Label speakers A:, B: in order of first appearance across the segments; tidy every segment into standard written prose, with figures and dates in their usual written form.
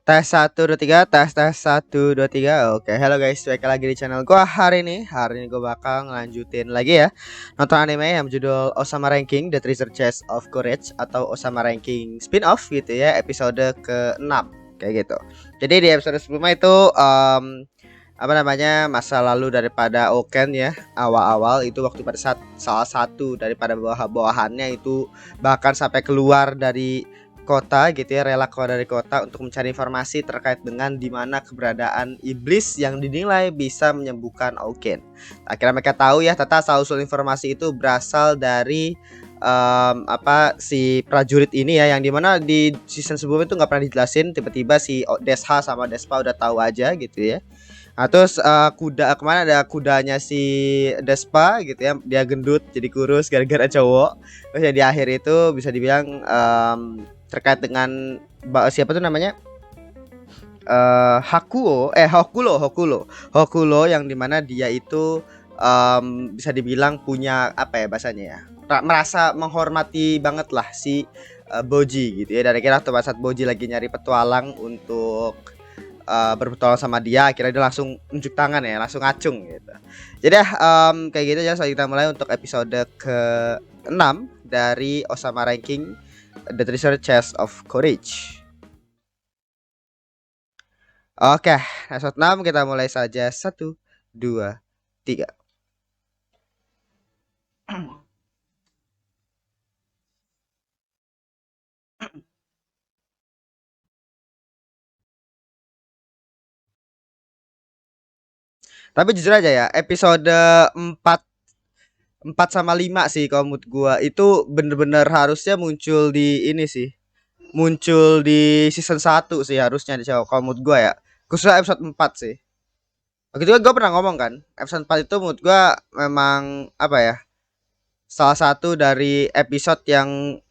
A: Tes satu 2 3 tes satu 2 3. Oke, halo guys, balik lagi di channel gua hari ini. Hari ini gua bakal ngelanjutin lagi ya nonton anime yang berjudul Osama Ranking The Treasure Chest of Courage atau Osama Ranking spin-off gitu ya, episode ke-6 kayak gitu. Jadi di episode sebelumnya itu apa namanya, masa lalu daripada Oken ya, awal-awal itu waktu pada saat salah satu daripada bawahannya itu bahkan sampai keluar dari kota gitu ya, rela keluar dari kota untuk mencari informasi terkait dengan di mana keberadaan iblis yang dinilai bisa menyembuhkan Auken. Akhirnya mereka tahu ya, ternyata asal usul informasi itu berasal dari si prajurit ini ya, yang dimana di season sebelumnya itu nggak pernah dijelasin, tiba-tiba si Desha sama Despa udah tahu aja gitu ya. Nah, terus kuda kemana, ada kudanya si Despa gitu ya, dia gendut jadi kurus gara-gara cowok. Terus ya di akhir itu bisa dibilang terkait dengan siapa tuh namanya, Hokulo yang dimana dia itu bisa dibilang punya apa ya bahasanya ya, merasa menghormati banget lah si Boji gitu ya. Dan kira pada saat Boji lagi nyari petualang untuk berpetualang sama dia, akhirnya dia langsung unjuk tangan ya, langsung ngacung gitu. Jadi kayak gitu ya. Kita mulai untuk episode ke-6 dari Osama Ranking The Treasure Chest of Courage. Oke, episode 6 kita mulai saja. Satu, dua, tiga. Tapi jujur aja ya, episode 4 4 sama 5 sih kalau menurut gua itu bener-bener harusnya muncul di ini sih. Muncul di season 1 sih harusnya di kalau menurut gua ya. Khususnya episode 4 sih. Waktu itu kan gue pernah ngomong kan, episode 4 itu menurut gue memang apa ya, salah satu dari episode yang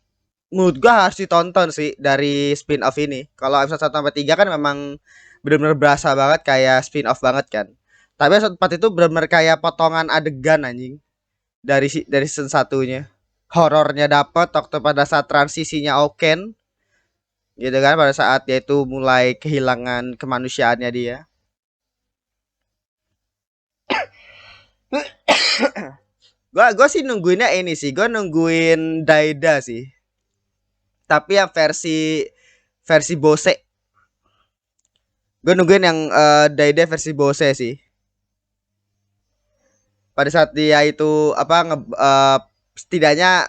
A: menurut gue harus ditonton sih dari spin off ini. Kalau episode 1 sampai 3 kan memang benar-benar berasa banget kayak spin off banget kan. Tapi episode 4 itu benar-benar kayak potongan adegan anjing dari season satunya. Horornya dapet waktu pada saat transisinya Oken gitu kan, pada saat dia itu mulai kehilangan kemanusiaannya dia. Gua sih nungguinnya ini sih, gua nungguin Daida sih. Tapi yang versi versi Bose. Gue nungguin yang Daida versi Bose sih. Pada saat dia itu apa setidaknya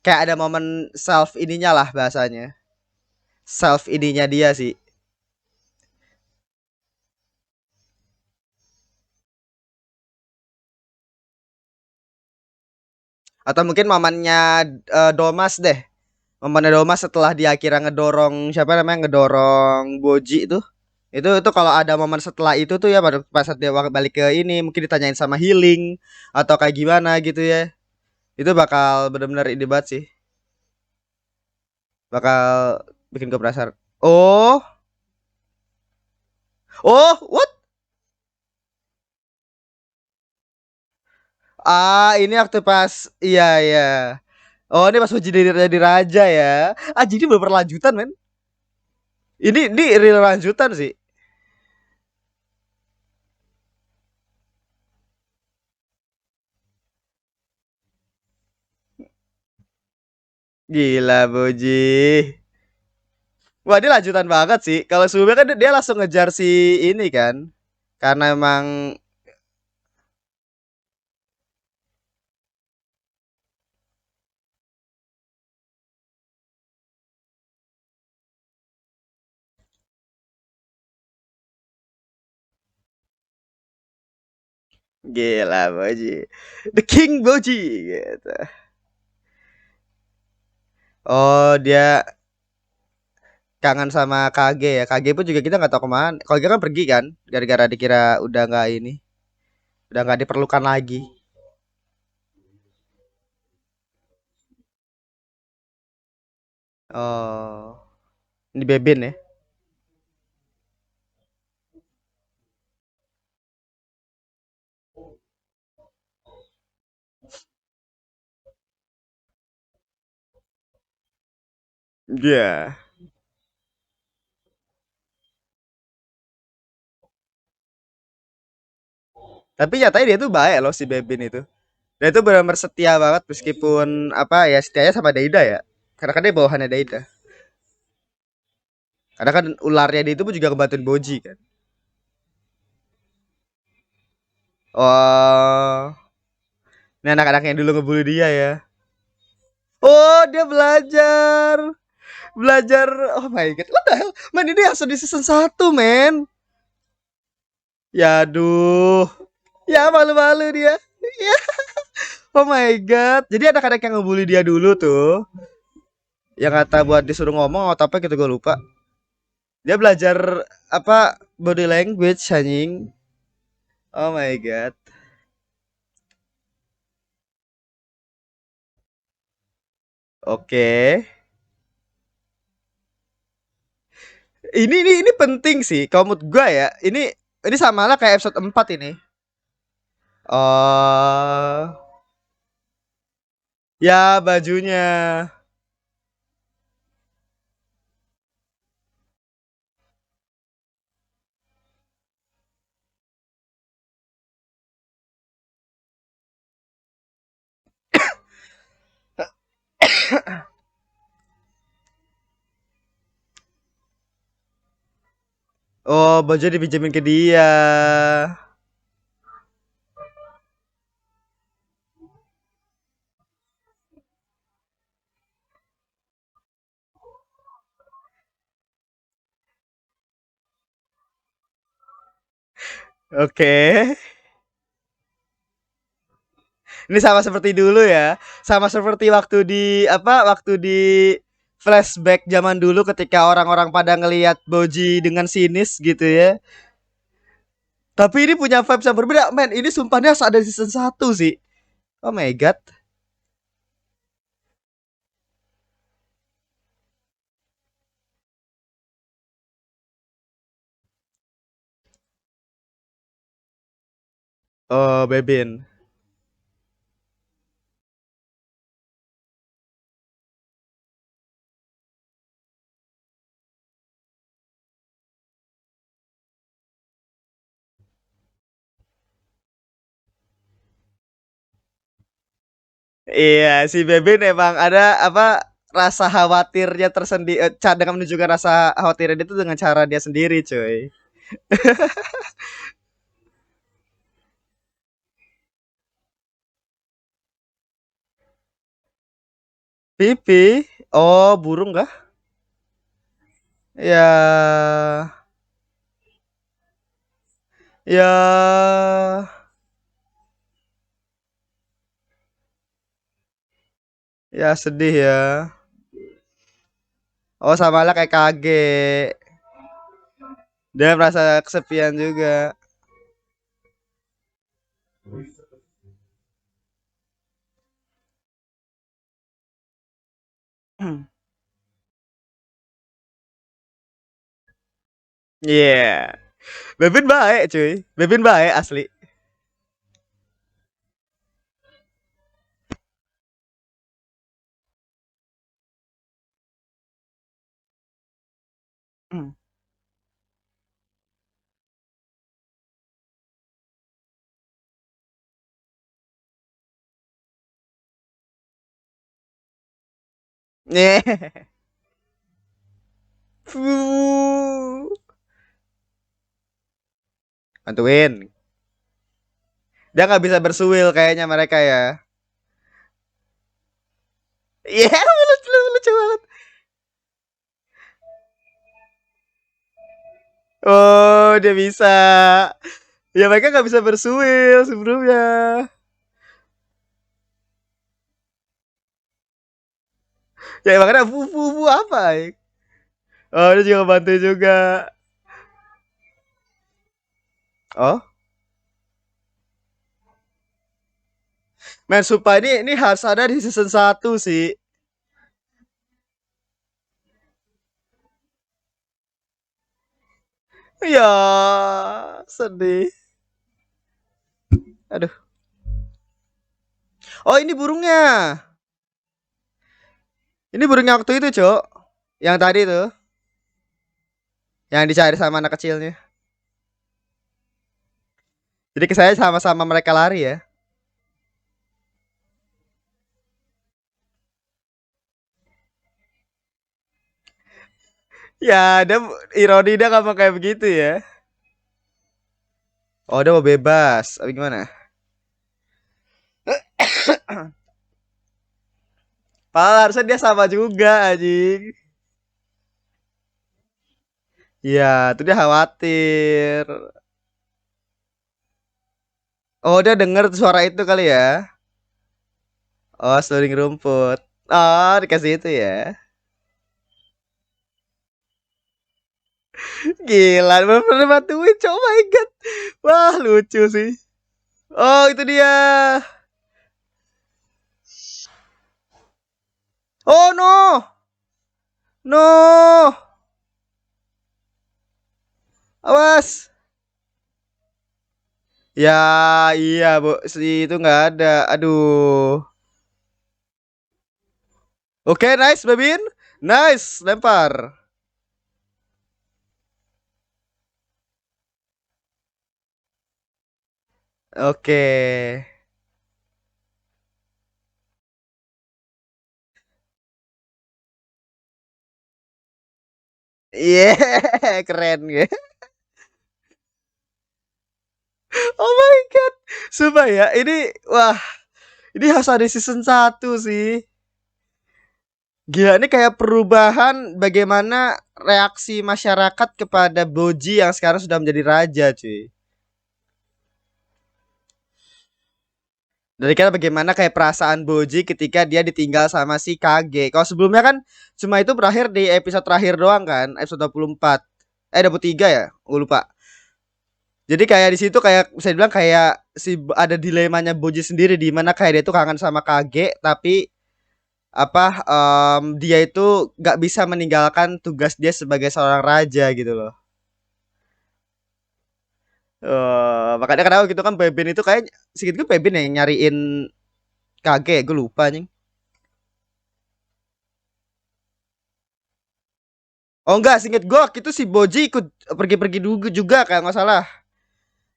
A: kayak ada momen self ininya lah bahasanya. Self ininya dia sih. Atau mungkin momennya Domas deh. Momennya Domas setelah dia akhirnya ngedorong siapa namanya, ngedorong Boji itu. Itu kalau ada momen setelah itu tuh ya, pada pas saat dia balik ke ini mungkin ditanyain sama healing atau kayak gimana gitu ya. Itu bakal benar-benar ide banget sih. Bakal bikin gue penasaran. Oh, oh, what? Ini waktu pas, iya iya. Oh, ini pas uji jadi raja ya. Jadi belum berlanjutan men. Ini real lanjutan sih. Gila Boji. Wah, ini lanjutan banget sih. Kalau sebelumnya kan dia langsung ngejar si ini kan. Karena emang gila Boji. The King Boji gitu. Oh, dia kangen sama KG ya. KG pun juga kita nggak tahu kemana. KG kan pergi kan, gara-gara dikira udah nggak ini, udah nggak diperlukan lagi. Oh, ini Bebin ya. Iya. Yeah. Tapi nyatanya dia tuh baik loh si Bebin itu. Dan itu benar-benar setia banget meskipun apa ya setianya sama Deida ya. Karena kan dia bawahannya Deida. Karena kan ularnya dia itu pun juga ngebantuin Boji kan. Oh, ini anak-anak yang dulu ngebully dia ya. Oh, dia belajar. Belajar. Oh my god. What the hell? Man, ini asal di season 1, men. Ya aduh. Ya malu-malu dia. Ya. Oh my god. Jadi anak-anak yang ngebully dia dulu tuh, yang kata buat disuruh ngomong atau apa gitu gue lupa. Dia belajar apa body language anjing. Oh my god. Oke. Ini penting sih kalau menurut gua ya. Ini sama lah kayak episode 4 ini. Oh. Ya bajunya. Oh, baju dipinjemin ke dia. Oke. Ini sama seperti dulu ya. Sama seperti waktu di apa? Waktu di flashback zaman dulu ketika orang-orang pada ngelihat Boji dengan sinis gitu ya. Tapi ini punya vibes yang berbeda. Men, ini sumpahnya ada di season 1 sih. Oh my god. Oh, Bebin. Iya, si Bebin emang ada apa rasa khawatirnya tersendiri dengan menunjukkan rasa khawatirnya dia itu dengan cara dia sendiri, cuy. Pipi. Oh, burung kah? Ya. Ya. Ya sedih ya. Oh, sama lah kayak Kage. Dia merasa kesepian juga. Iya. Yeah. Bebin baik, cuy. Bebin baik asli. Nih. Fuh. Bantuin. Dia nggak bisa bersuil kayaknya mereka ya. Iya, yeah, lucu, lucu banget. Oh, dia bisa. Ya mereka nggak bisa bersuil sebelumnya. Ya makanya fu apa? Ya? Oh, dia juga bantu juga. Oh, men sumpah ini harus ada di season 1 sih. Ya, sedih. Aduh. Oh, ini burungnya. Ini burungnya waktu itu, Cok. Yang tadi tuh, yang dicari sama anak kecilnya. Jadi ke saya sama-sama mereka lari ya. Ya, dia ironi dia ngomong kayak begitu ya. Oh, dia mau bebas. Apa gimana? Padahal harusnya dia sama juga anjing. Iya, tuh dia khawatir. Oh, dia denger suara itu kali ya. Oh, seluring rumput. Oh, dikasih itu ya. Gila, bener-bener bantuin. Oh my god. Wah, lucu sih. Oh, itu dia. Oh no. No. Awas. Ya, iya, Bu. Si itu nggak ada. Aduh. Oke, nice, Babin. Nice, lempar. Oke. Iya, keren ya. Oh my god. Sumpah ya, ini wah, ini harus ada season satu sih. Gila, ini kayak perubahan bagaimana reaksi masyarakat kepada Boji yang sekarang sudah menjadi raja, cuy. Dari kan bagaimana kayak perasaan Boji ketika dia ditinggal sama si Kage. Kalau sebelumnya kan cuma itu berakhir di episode terakhir doang kan, episode 24. 23 ya? Gue lupa. Jadi kayak di situ kayak bisa dibilang kayak si ada dilemanya Boji sendiri di mana kayak dia tuh kangen sama Kage tapi apa dia itu nggak bisa meninggalkan tugas dia sebagai seorang raja gitu loh. Makanya kenapa gitu kan Beben itu kayak segitu Beben yang nyariin Kage, gue lupa nih. Oh enggak, singkat gue waktu itu si Boji ikut pergi-pergi dulu juga kayak nggak salah.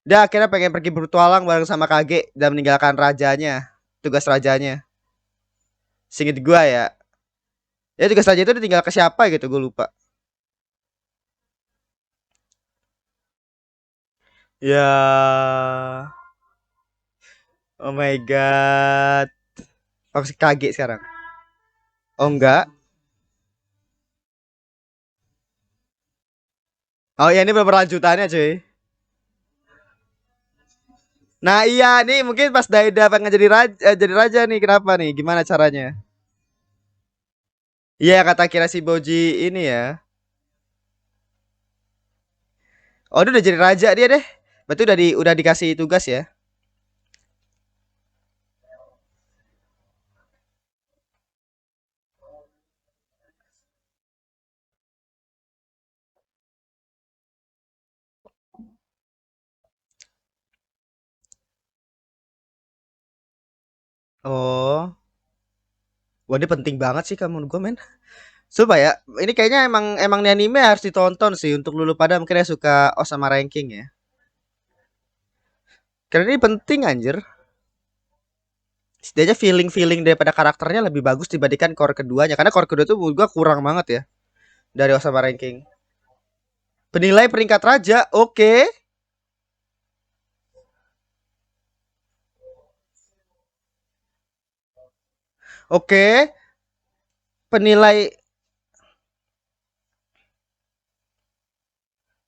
A: Dia akhirnya pengen pergi bertualang bareng sama Kage dan meninggalkan rajanya, tugas rajanya. Singkat gue ya. Ya tugas raja itu ditinggal ke siapa gitu, gue lupa. Ya, oh my god. Aku sih kaget sekarang. Oh enggak. Oh ya ini berlanjutannya cuy. Nah iya nih mungkin pas Daida pengen jadi raja nih kenapa nih? Gimana caranya? Iya kata kira si Boji ini ya. Oh dia udah jadi raja dia deh. Berarti udah dikasih tugas ya. Oh. Wah ini penting banget sih kamu gue men. Coba ya. Ini kayaknya emang emang nih anime harus ditonton sih untuk lulu pada mungkin yang suka Osama Ranking ya. Karena ini penting anjir. Setidaknya feeling-feeling daripada karakternya lebih bagus dibandingkan core keduanya. Karena core kedua tuh menurut gua kurang banget ya dari Osama Ranking. Penilai peringkat raja, oke. Oke. Penilai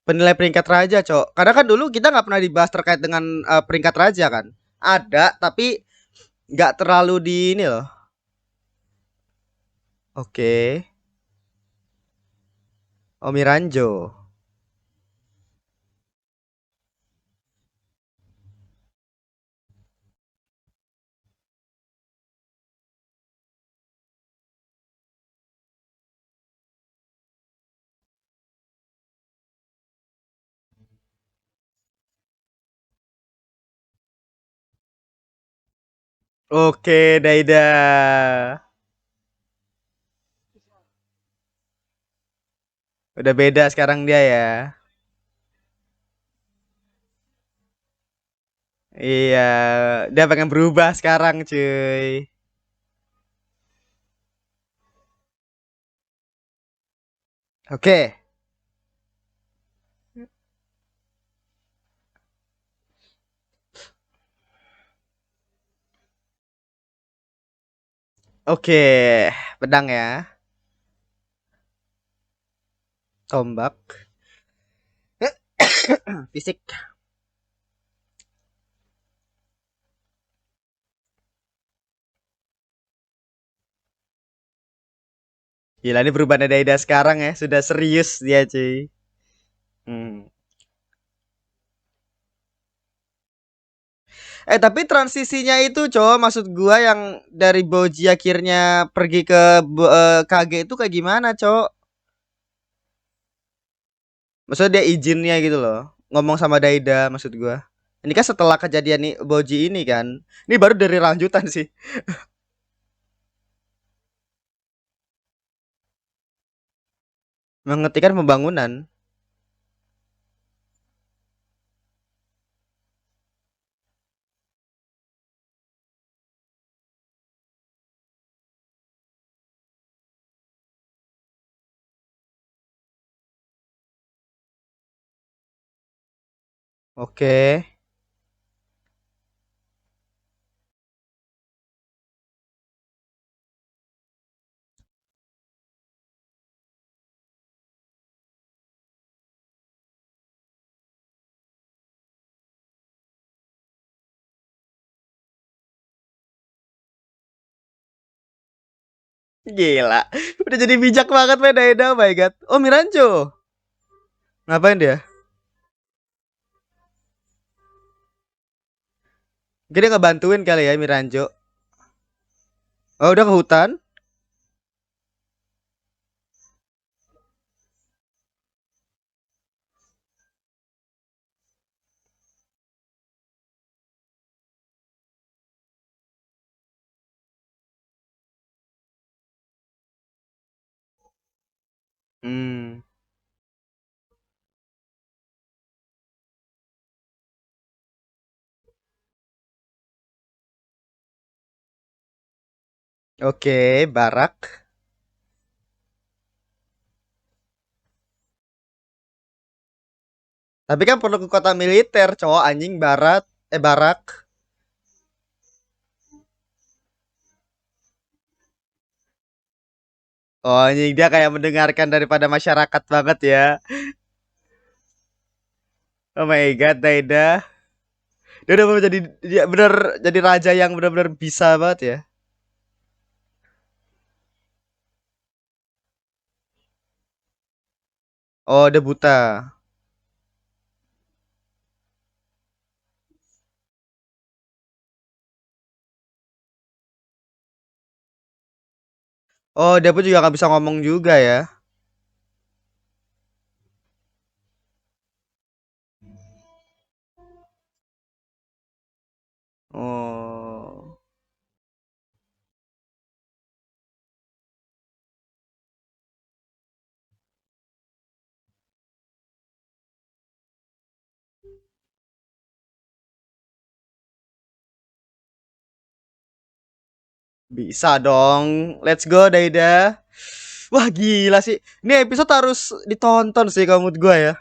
A: penilai peringkat raja, Cok. Karena kan dulu kita nggak pernah dibahas terkait dengan peringkat raja kan. Ada, tapi nggak terlalu di ini loh. Oke. Omiranjo. Oke, Daida. Udah beda sekarang dia ya. Iya, dia pengen berubah sekarang, cuy. Oke. Oke, pedang ya. Tombak. Fisik. Gila ini perubahan Daida sekarang ya, sudah serius dia, cuy. Hmm. Tapi transisinya itu cowok maksud gua yang dari Boji akhirnya pergi ke KG itu kayak gimana, cowok? Maksudnya dia izinnya gitu loh. Ngomong sama Daida maksud gua. Ini kan setelah kejadian nih Boji ini kan. Ini baru dari lanjutan sih. Menghentikan pembangunan. Oke. Gila. Udah jadi bijak banget Daida, oh my god. Oh Miranjo. Ngapain dia? Dia nggak bantuin kali ya Miranjo. Oh udah ke hutan. Hmm. Oke, barak. Tapi kan perlu ke kota militer, cowok anjing barat. Barak. Oh anjing dia kayak mendengarkan daripada masyarakat banget ya. Oh my god, Daida. Dia udah bener jadi dia bener jadi raja yang benar-benar bisa banget ya. Oh, dia buta. Oh, dia pun juga nggak bisa ngomong juga ya. Oh. Bisa dong. Let's go, Daida. Wah, gila sih. Ini episode harus ditonton sih kalau menurut gue ya.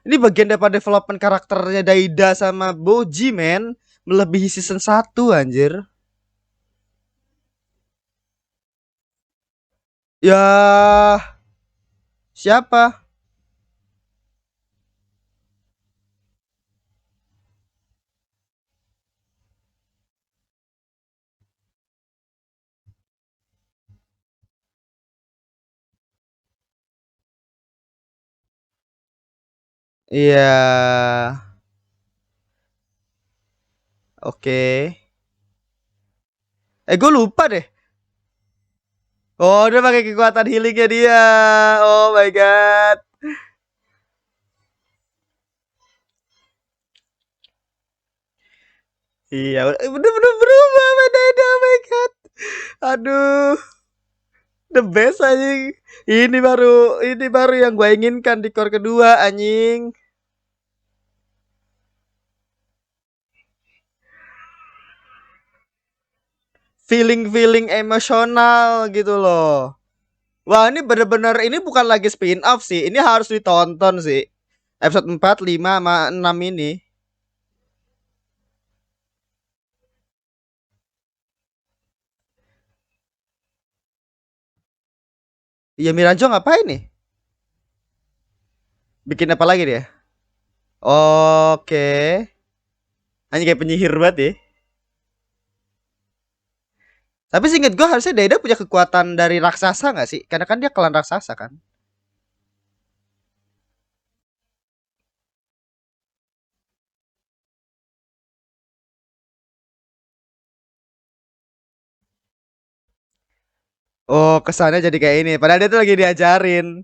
A: Ini bagian daripada development karakternya Daida sama Boji, men. Melebihi season satu anjir. Ya, siapa? Iya. Oke. Gue lupa deh. Oh, dia pakai kekuatan healingnya dia. Oh my god. Iya, bener-bener berubah Daida. Oh my god. Aduh, the best anjing. Ini baru yang gue inginkan di core kedua anjing. feeling emosional gitu loh. Wah, ini bener-bener ini bukan lagi spin off sih. Ini harus ditonton sih. Episode 4, 5 sama 6 ini. Iya, Miranjo ngapain nih? Bikin apa lagi dia? Oke. Hanya kayak penyihir banget ya. Tapi seinget gue harusnya Daida punya kekuatan dari raksasa gak sih? Karena kan dia klan raksasa kan. Oh, kesannya jadi kayak ini. Padahal dia tuh lagi diajarin.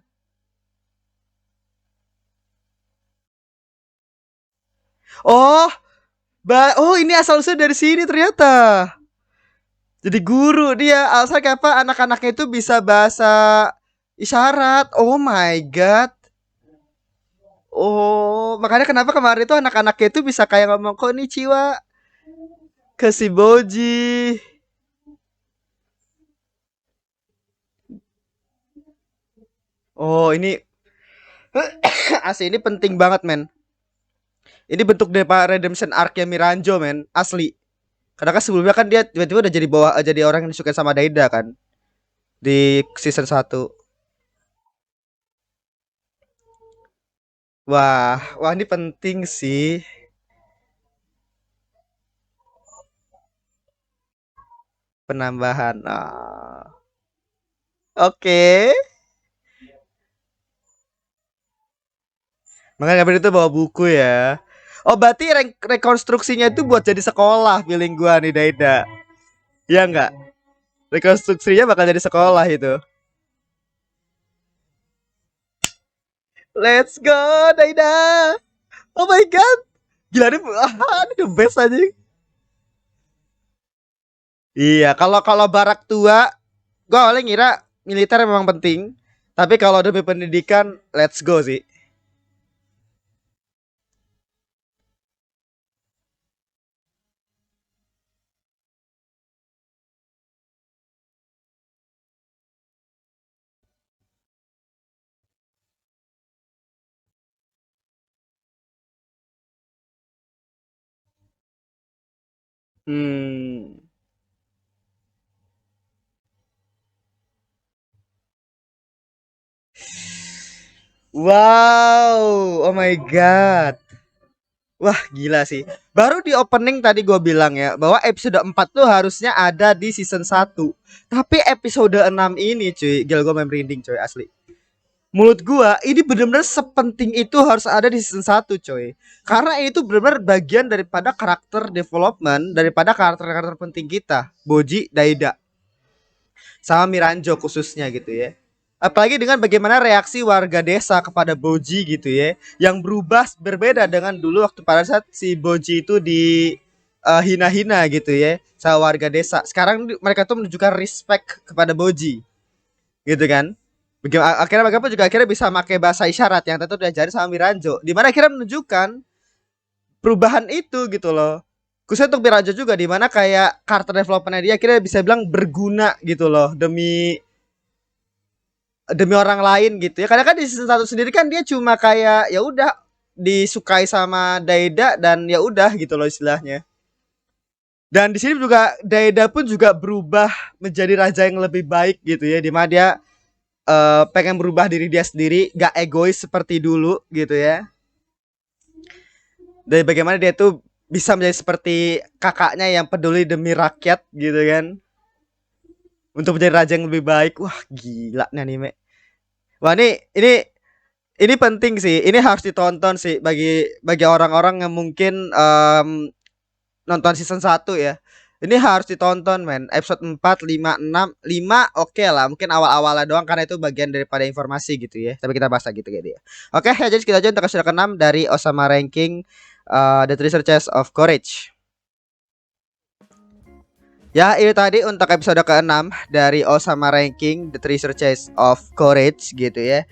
A: Oh, oh ini asal usulnya dari sini ternyata. Jadi guru dia. Alasan kenapa anak-anaknya itu bisa bahasa isyarat. Oh my god. Oh, makanya kenapa kemarin itu anak-anaknya itu bisa kayak ngomong kok nih Ciwa ke si Boji. Oh, ini asli ini penting banget, men. Ini bentuk depa redemption arc-nya Miranjo, men. Asli. Karena kan sebelumnya kan dia tiba-tiba udah jadi bawa jadi orang yang disukai sama Daida kan di season 1. Wah, wah ini penting sih. Penambahan. Oke. Makanya Gabriel itu bawa buku ya. Oh, berarti rekonstruksinya itu buat jadi sekolah feeling gua nih Daida. Iya enggak? Rekonstruksinya bakal jadi sekolah itu. Let's go Daida. Oh my god. Gila nih, ini the best aja. Iya, kalau kalau barak tua, gua awalnya ngira militer memang penting. Tapi kalau demi pendidikan, let's go sih. Hmm. Wow, oh my god. Wah, gila sih. Baru di opening tadi gue bilang ya bahwa episode 4 tuh harusnya ada di season 1. Tapi episode 6 ini cuy, gila gue merinding cuy asli. Menurut gua ini benar-benar sepenting itu harus ada di season 1 coy. Karena itu benar-benar bagian daripada karakter development daripada karakter-karakter penting kita, Boji, Daida, sama Miranjo khususnya gitu ya. Apalagi dengan bagaimana reaksi warga desa kepada Boji gitu ya, yang berubah berbeda dengan dulu waktu pada saat si Boji itu di hina-hina gitu ya sama warga desa. Sekarang mereka tuh menunjukkan respect kepada Boji, gitu kan? Bagaimana akhirnya mereka pun juga akhirnya bisa pakai bahasa isyarat yang tentu diajari sama Miranjo, di mana akhirnya menunjukkan perubahan itu gitu loh. Khususnya untuk Miranjo juga di mana kayak karakter developmentnya dia akhirnya bisa bilang berguna gitu loh demi demi orang lain gitu ya. Karena kan di season 1 sendiri kan dia cuma kayak ya udah disukai sama Daida dan ya udah gitu loh istilahnya. Dan di sini juga Daida pun juga berubah menjadi raja yang lebih baik gitu ya, di mana dia pengen berubah diri dia sendiri, gak egois seperti dulu gitu ya. Dan bagaimana dia tuh bisa menjadi seperti kakaknya yang peduli demi rakyat gitu kan, untuk menjadi raja yang lebih baik. Wah gila nih anime. Wah ini penting sih. Ini harus ditonton sih bagi orang-orang yang mungkin nonton season 1 ya. Ini harus ditonton men. Episode 4, 5, 6, 5 oke lah. Mungkin awal-awalnya doang karena itu bagian daripada informasi gitu ya. Tapi kita bahas lagi gitu kayak dia. Oke, ya jadi kita aja untuk episode ke-6 dari Osama Ranking The Treasure Chest of Courage. Ya, itu tadi untuk episode ke-6 dari Osama Ranking The Treasure Chest of Courage gitu ya.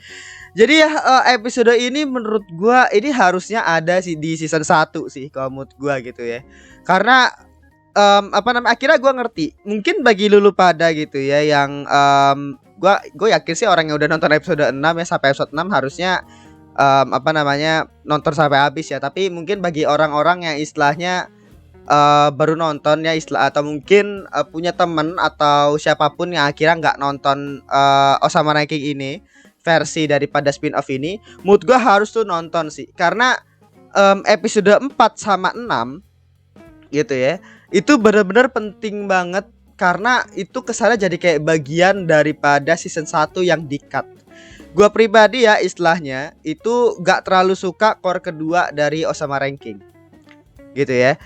A: Jadi ya episode ini menurut gua ini harusnya ada sih di season 1 sih kalau menurut gua gitu ya. Karena apa namanya, akhirnya gue ngerti. Mungkin bagi lulu pada gitu ya yang gue yakin sih orang yang udah nonton episode 6 ya sampai episode 6 harusnya apa namanya nonton sampai habis ya. Tapi mungkin bagi orang-orang yang istilahnya baru nonton ya istilah, atau mungkin punya temen atau siapapun yang akhirnya nggak nonton Osama Ranking ini, versi daripada spin-off ini, mood gue harus tuh nonton sih. Karena episode 4 sama 6 gitu ya, itu benar-benar penting banget. Karena itu kesannya jadi kayak bagian daripada season 1 yang di-cut. Gua pribadi ya istilahnya itu gak terlalu suka core kedua dari Osama Ranking gitu ya.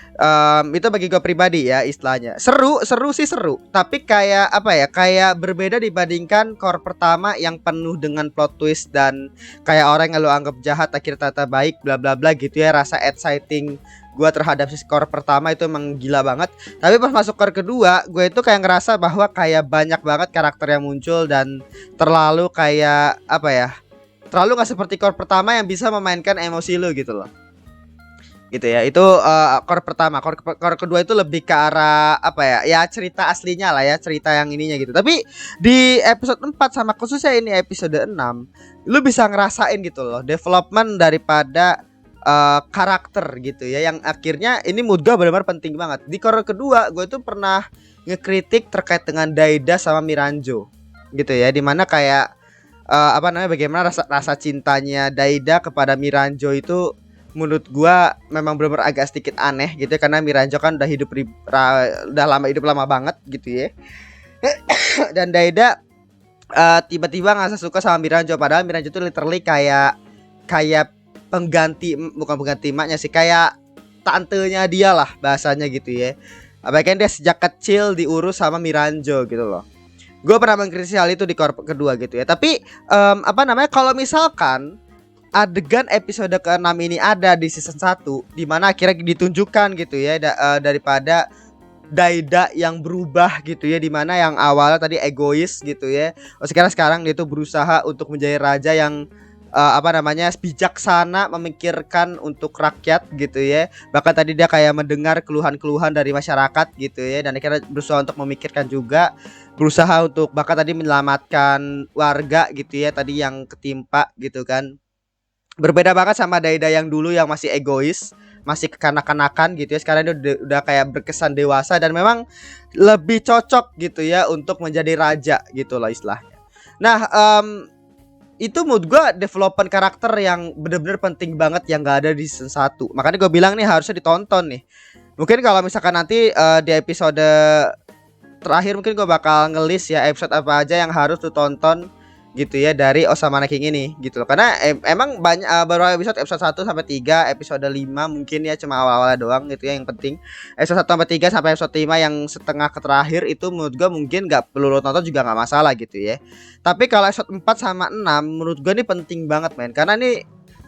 A: Itu bagi gue pribadi ya istilahnya. Seru sih seru. Tapi kayak apa ya, kayak berbeda dibandingkan core pertama yang penuh dengan plot twist dan kayak orang yang lo anggap jahat akhirnya ternyata baik bla bla bla gitu ya. Rasa exciting gue terhadap si core pertama itu emang gila banget. Tapi pas masuk core kedua, gue itu kayak ngerasa bahwa kayak banyak banget karakter yang muncul dan terlalu kayak apa ya, terlalu gak seperti core pertama yang bisa memainkan emosi lo gitu loh. Gitu ya. Itu core pertama. Core kedua itu lebih ke arah apa ya? Ya cerita aslinya lah ya, cerita yang ininya gitu. Tapi di episode 4 sama khususnya ini episode 6, lu bisa ngerasain gitu loh development daripada karakter gitu ya, yang akhirnya ini mood gue benar-benar penting banget. Di core kedua gue itu pernah ngekritik terkait dengan Daida sama Miranjo gitu ya, dimana kayak apa namanya, bagaimana rasa cintanya Daida kepada Miranjo itu menurut gua memang benar-benar agak sedikit aneh gitu ya, karena Miranjo kan udah udah lama banget gitu ya. Dan Daida tiba-tiba nggak suka sama Miranjo, padahal Miranjo tuh literally kayak pengganti, bukan pengganti emaknya sih, kayak tantenya dia lah bahasanya gitu ya. Bahkan dia sejak kecil diurus sama Miranjo gitu loh. Gue pernah mengkritisi hal itu di core kedua gitu ya. Tapi apa namanya, kalau misalkan adegan episode ke-6 ini ada di season 1, dimana akhirnya ditunjukkan gitu ya daripada Daida yang berubah gitu ya, dimana yang awalnya tadi egois gitu ya, sekarang dia tuh berusaha untuk menjadi raja yang apa namanya, bijaksana, memikirkan untuk rakyat gitu ya. Bahkan tadi dia kayak mendengar keluhan-keluhan dari masyarakat gitu ya, dan akhirnya berusaha untuk memikirkan juga, berusaha untuk bahkan tadi menyelamatkan warga gitu ya, tadi yang ketimpa gitu kan. Berbeda banget sama Daida yang dulu yang masih egois, masih kekanak-kanakan gitu ya. Sekarang dia udah kayak berkesan dewasa dan memang lebih cocok gitu ya untuk menjadi raja gitu lah istilahnya. Nah, itu menurut gue development karakter yang bener-bener penting banget yang gak ada di season 1. Makanya gue bilang nih harusnya ditonton nih. Mungkin kalau misalkan nanti di episode terakhir mungkin gue bakal ngelis ya episode apa aja yang harus ditonton gitu ya dari Osama Ranking ini gitu loh. Karena emang banyak baru episode 1 sampai 3, episode 5 mungkin ya cuma awal-awal doang gitu ya. Yang penting episode 1 sampai 3 sampai episode 5 yang setengah ke terakhir itu menurut gua mungkin gak perlu lo tonton juga gak masalah gitu ya. Tapi kalau episode 4 sama 6 menurut gua ini penting banget men, karena ini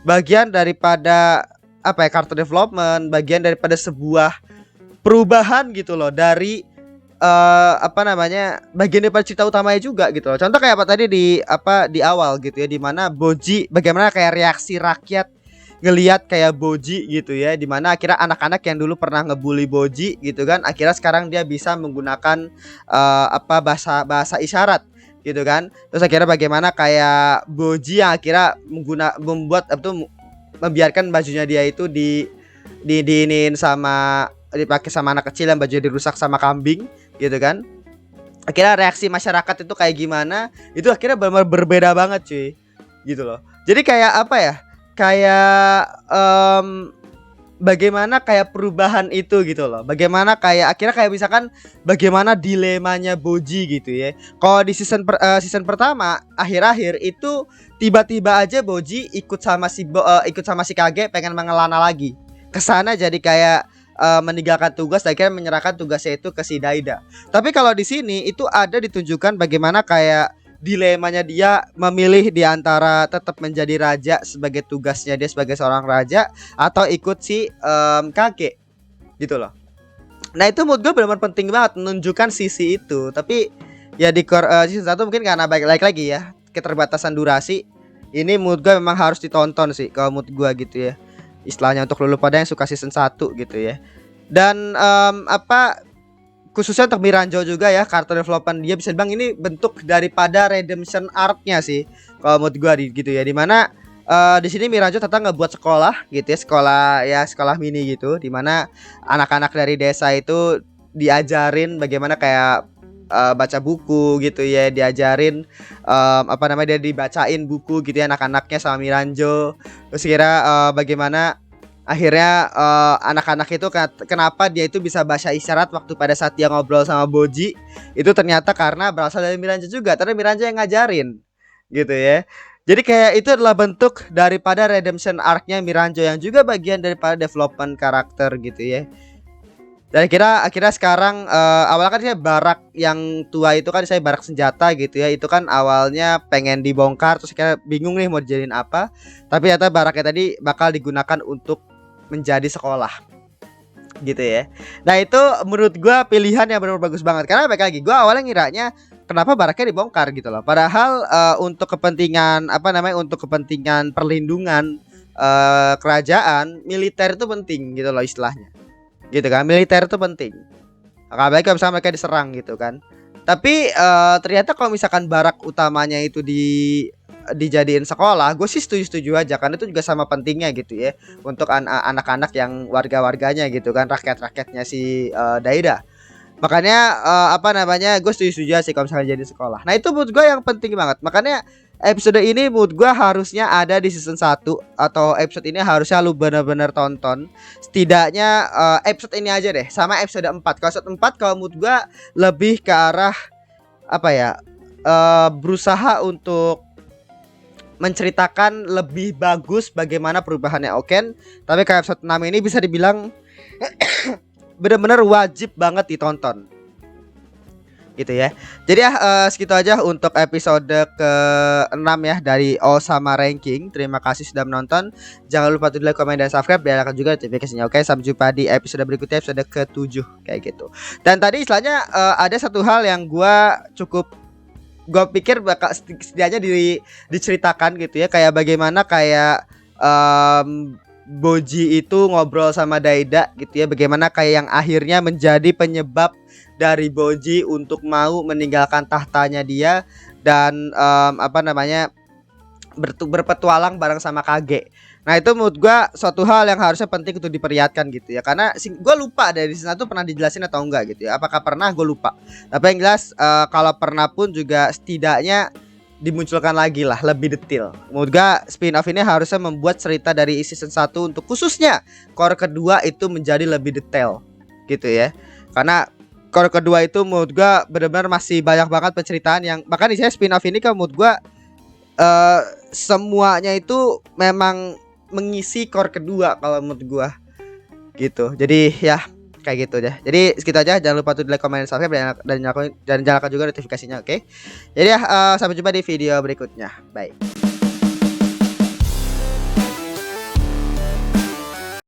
A: bagian daripada apa ya, character development, bagian daripada sebuah perubahan gitu loh dari apa namanya, bagian daripada cerita utamanya juga gitu loh. Contoh kayak apa tadi di awal gitu ya, dimana Boji, bagaimana kayak reaksi rakyat ngelihat kayak Boji gitu ya, dimana akhirnya anak-anak yang dulu pernah ngebully Boji gitu kan, akhirnya sekarang dia bisa menggunakan apa bahasa isyarat gitu kan. Terus akhirnya bagaimana kayak Boji yang akhirnya membuat itu, membiarkan bajunya dia itu diinin sama, dipakai sama anak kecil yang bajunya dirusak sama kambing gitu kan. Akhirnya reaksi masyarakat itu kayak gimana, itu akhirnya benar-benar berbeda banget cuy gitu loh. Jadi kayak apa ya, kayak bagaimana kayak perubahan itu gitu loh. Bagaimana kayak akhirnya kayak misalkan bagaimana dilemanya Boji gitu ya. Kalau di season pertama akhir-akhir itu tiba-tiba aja Boji ikut sama si Kage pengen mengelana lagi. Kesana jadi kayak meninggalkan tugas dan akhirnya menyerahkan tugasnya itu ke si Daida. Tapi kalau di sini itu ada ditunjukkan bagaimana kayak dilemanya dia memilih di antara tetap menjadi raja sebagai tugasnya dia sebagai seorang raja atau ikut si kakek gitu loh. Nah itu menurut gue benar-benar penting banget menunjukkan sisi itu. Tapi ya di season 1 mungkin karena baik lagi ya keterbatasan durasi, ini menurut gue memang harus ditonton sih kalau menurut gue gitu ya, istilahnya untuk lulu pada yang suka season 1 gitu ya. Dan apa khususnya untuk Miranjo juga ya, karakter development dia bisa dibilang ini bentuk daripada redemption arc-nya sih kalau menurut gua gitu ya, dimana di sini Miranjo tetap ngebuat sekolah gitu ya, sekolah mini gitu, dimana anak-anak dari desa itu diajarin bagaimana kayak baca buku gitu ya, diajarin apa namanya, dia dibacain buku gitu ya anak-anaknya sama Miranjo. Terus kira bagaimana akhirnya anak-anak itu kenapa dia itu bisa baca isyarat waktu pada saat dia ngobrol sama Boji, itu ternyata karena berasal dari Miranjo juga, tapi Miranjo yang ngajarin gitu ya. Jadi kayak itu adalah bentuk daripada redemption arc-nya Miranjo yang juga bagian daripada development karakter gitu ya. Dan akhirnya sekarang awalnya kan saya barak yang tua itu kan, saya barak senjata gitu ya. Itu kan awalnya pengen dibongkar, terus kira bingung nih mau dijadiin apa. Tapi ternyata baraknya tadi bakal digunakan untuk menjadi sekolah gitu ya. Nah itu menurut gua pilihan yang benar-benar bagus banget, karena baik lagi gua awalnya ngiranya kenapa baraknya dibongkar gitu loh. Padahal untuk kepentingan apa namanya, untuk kepentingan perlindungan kerajaan, militer itu penting gitu loh istilahnya. Gitu kan, militer itu penting. Apalagi kalau misalnya mereka diserang gitu kan. Tapi ternyata kalau misalkan barak utamanya itu dijadiin sekolah, gue sih setuju aja, karena itu juga sama pentingnya gitu ya untuk anak-anak yang warga-warganya gitu kan, rakyat-rakyatnya si Daida. Makanya apa namanya, gue setuju aja sih kalau misalnya jadi sekolah. Nah itu menurut gue yang penting banget. Makanya episode ini menurut gue harusnya ada di season 1, atau episode ini harusnya lu bener-bener tonton. Setidaknya episode ini aja deh, sama episode 4. Kalau episode 4 kalau menurut gue lebih ke arah apa ya, berusaha untuk menceritakan lebih bagus bagaimana perubahannya Oken. Tapi kayak episode 6 ini bisa dibilang bener-bener wajib banget ditonton gitu ya. Jadi ya segitu aja untuk episode ke-6 ya dari Osama Ranking. Terima kasih sudah menonton. Jangan lupa like, komen, dan subscribe, dan nyalakan juga notifikasinya. Oke, sampai jumpa di episode berikutnya, episode ke-7 kayak gitu. Dan tadi istilahnya ada satu hal yang gue pikir bakal setidaknya diceritakan gitu ya, kayak bagaimana kayak Boji itu ngobrol sama Daida gitu ya, bagaimana kayak yang akhirnya menjadi penyebab dari Boji untuk mau meninggalkan tahtanya dia dan apa namanya, berpetualang bareng sama Kage. Nah itu menurut gua suatu hal yang harusnya penting untuk diperlihatkan gitu ya, karena gue lupa dari season 1 pernah dijelasin atau enggak gitu ya, apakah pernah, gue lupa. Tapi yang jelas kalau pernah pun juga setidaknya dimunculkan lagi lah lebih detail. Menurut gua spin off ini harusnya membuat cerita dari season 1 untuk khususnya core kedua itu menjadi lebih detail gitu ya, karena core kedua itu menurut gua benar-benar masih banyak banget penceritaan yang, bahkan di saya spin off ini kan menurut gua semuanya itu memang mengisi core kedua kalau menurut gua gitu. Jadi ya kayak gitu deh. Jadi segitu aja, jangan lupa untuk like, comment, dan subscribe, dan nyalakan juga notifikasinya. Oke. Jadi ya sampai jumpa di video berikutnya. Bye.